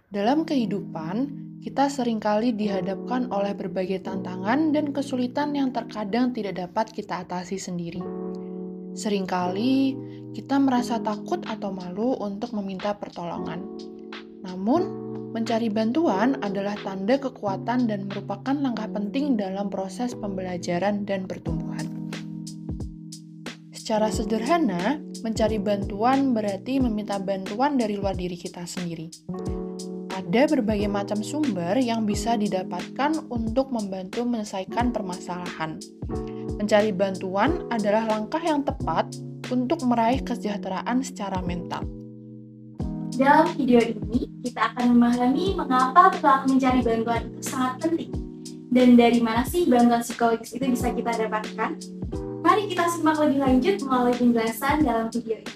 Dalam kehidupan, kita seringkali dihadapkan oleh berbagai tantangan dan kesulitan yang terkadang tidak dapat kita atasi sendiri. Seringkali kita merasa takut atau malu untuk meminta pertolongan. Namun, mencari bantuan adalah tanda kekuatan dan merupakan langkah penting dalam proses pembelajaran dan pertumbuhan. Secara sederhana, mencari bantuan berarti meminta bantuan dari luar diri kita sendiri. Ada berbagai macam sumber yang bisa didapatkan untuk membantu menyelesaikan permasalahan. Mencari bantuan adalah langkah yang tepat untuk meraih kesejahteraan secara mental. Dalam video ini, kita akan memahami mengapa perilaku mencari bantuan itu sangat penting dan dari mana sih bantuan psikologis itu bisa kita dapatkan. Mari kita simak lebih lanjut melalui penjelasan dalam video ini.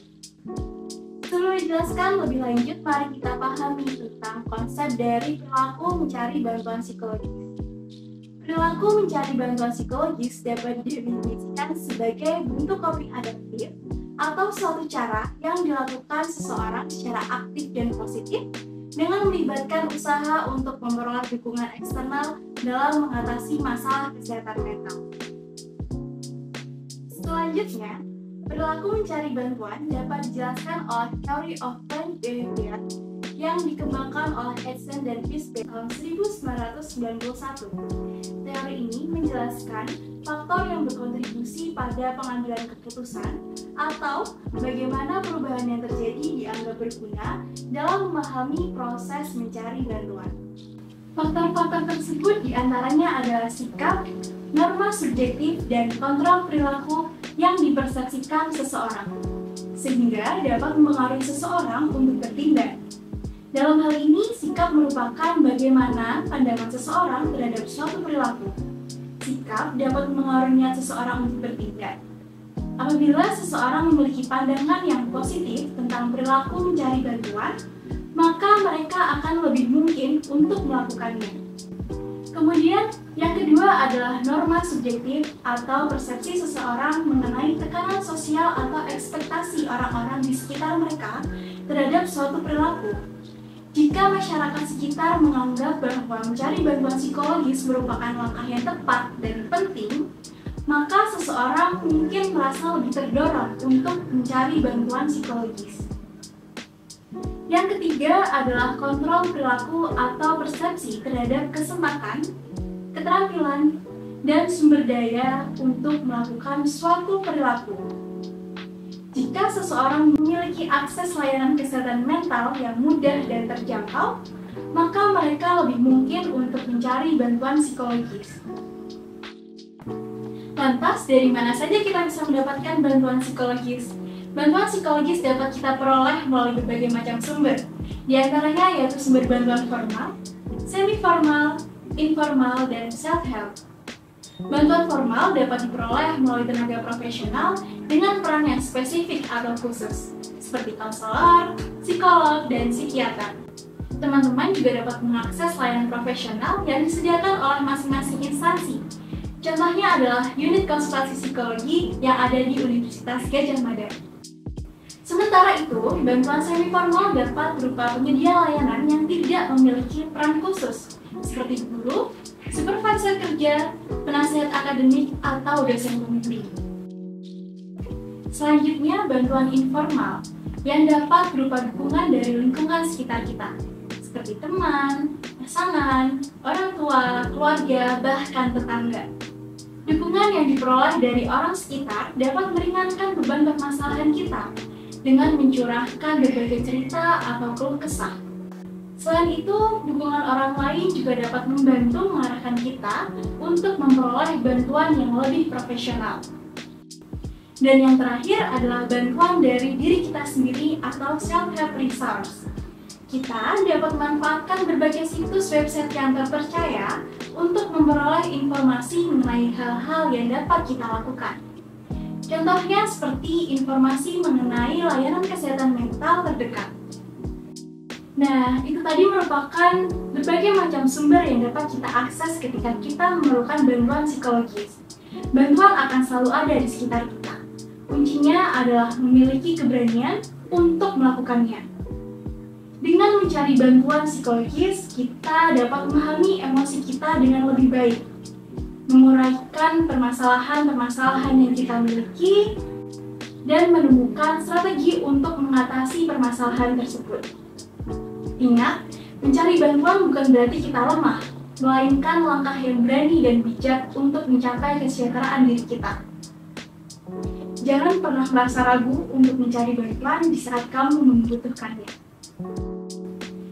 Sebelum dijelaskan lebih lanjut, mari kita pahami tentang konsep dari perilaku mencari bantuan psikologis. Perilaku mencari bantuan psikologis dapat didefinisikan sebagai bentuk coping adaptif atau suatu cara yang dilakukan seseorang secara aktif dan positif dengan melibatkan usaha untuk memperoleh dukungan eksternal dalam mengatasi masalah kesehatan mental. Selanjutnya, perilaku mencari bantuan dapat dijelaskan oleh Theory of Learned Behavior yang dikembangkan oleh Edson dan Fishbein tahun 1991. Teori ini menjelaskan faktor yang berkontribusi pada pengambilan keputusan atau bagaimana perubahan yang terjadi dianggap berguna dalam memahami proses mencari bantuan. Faktor-faktor tersebut diantaranya adalah sikap, norma subjektif, dan kontrol perilaku yang dipersepsikan seseorang, sehingga dapat mempengaruhi seseorang untuk bertindak. Dalam hal ini, sikap merupakan bagaimana pandangan seseorang terhadap suatu perilaku. Sikap dapat mempengaruhi niat seseorang untuk bertindak. Apabila seseorang memiliki pandangan yang positif tentang perilaku mencari bantuan, maka mereka akan lebih mungkin untuk melakukannya. Kemudian, yang kedua adalah norma subjektif atau persepsi seseorang mengenai tekanan sosial atau ekspektasi orang-orang di sekitar mereka terhadap suatu perilaku. Jika masyarakat sekitar menganggap bahwa mencari bantuan psikologis merupakan langkah yang tepat dan penting, maka seseorang mungkin merasa lebih terdorong untuk mencari bantuan psikologis. Yang ketiga adalah kontrol perilaku atau persepsi terhadap kesempatan, keterampilan, dan sumber daya untuk melakukan suatu perilaku. Jika seseorang memiliki akses layanan kesehatan mental yang mudah dan terjangkau, maka mereka lebih mungkin untuk mencari bantuan psikologis. Lantas, dari mana saja kita bisa mendapatkan bantuan psikologis? Bantuan psikologis dapat kita peroleh melalui berbagai macam sumber, di antaranya yaitu sumber bantuan formal, semi-formal, informal, dan self-help. Bantuan formal dapat diperoleh melalui tenaga profesional dengan peran yang spesifik atau khusus, seperti konselor, psikolog, dan psikiater. Teman-teman juga dapat mengakses layanan profesional yang disediakan oleh masing-masing instansi. Contohnya adalah unit konsultasi psikologi yang ada di Universitas Gadjah Mada. Sementara itu, bantuan semi-formal dapat berupa penyedia layanan yang tidak memiliki peran khusus, seperti guru, supervisor kerja, penasihat akademik, atau dosen pembimbing. Selanjutnya, bantuan informal yang dapat berupa dukungan dari lingkungan sekitar kita, seperti teman, pasangan, orang tua, keluarga, bahkan tetangga. Dukungan yang diperoleh dari orang sekitar dapat meringankan beban permasalahan kita dengan mencurahkan berbagai cerita atau keluh kesah. Selain itu, dukungan orang lain juga dapat membantu mengarahkan kita untuk memperoleh bantuan yang lebih profesional. Dan yang terakhir adalah bantuan dari diri kita sendiri atau self-help resource. Kita dapat memanfaatkan berbagai situs website yang terpercaya untuk memperoleh informasi mengenai hal-hal yang dapat kita lakukan. Contohnya seperti informasi mengenai layanan kesehatan mental terdekat. Nah, itu tadi merupakan berbagai macam sumber yang dapat kita akses ketika kita memerlukan bantuan psikologis. Bantuan akan selalu ada di sekitar kita. Kuncinya adalah memiliki keberanian untuk melakukannya. Dengan mencari bantuan psikologis, kita dapat memahami emosi kita dengan lebih baik, menguraikan permasalahan-permasalahan yang kita miliki, dan menemukan strategi untuk mengatasi permasalahan tersebut. Ingat, mencari bantuan bukan berarti kita lemah, melainkan langkah yang berani dan bijak untuk mencapai kesejahteraan diri kita. Jangan pernah merasa ragu untuk mencari bantuan di saat kamu membutuhkannya.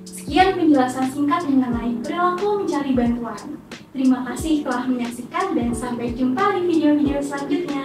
Sekian penjelasan singkat mengenai perilaku mencari bantuan. Terima kasih telah menyaksikan dan sampai jumpa di video-video selanjutnya.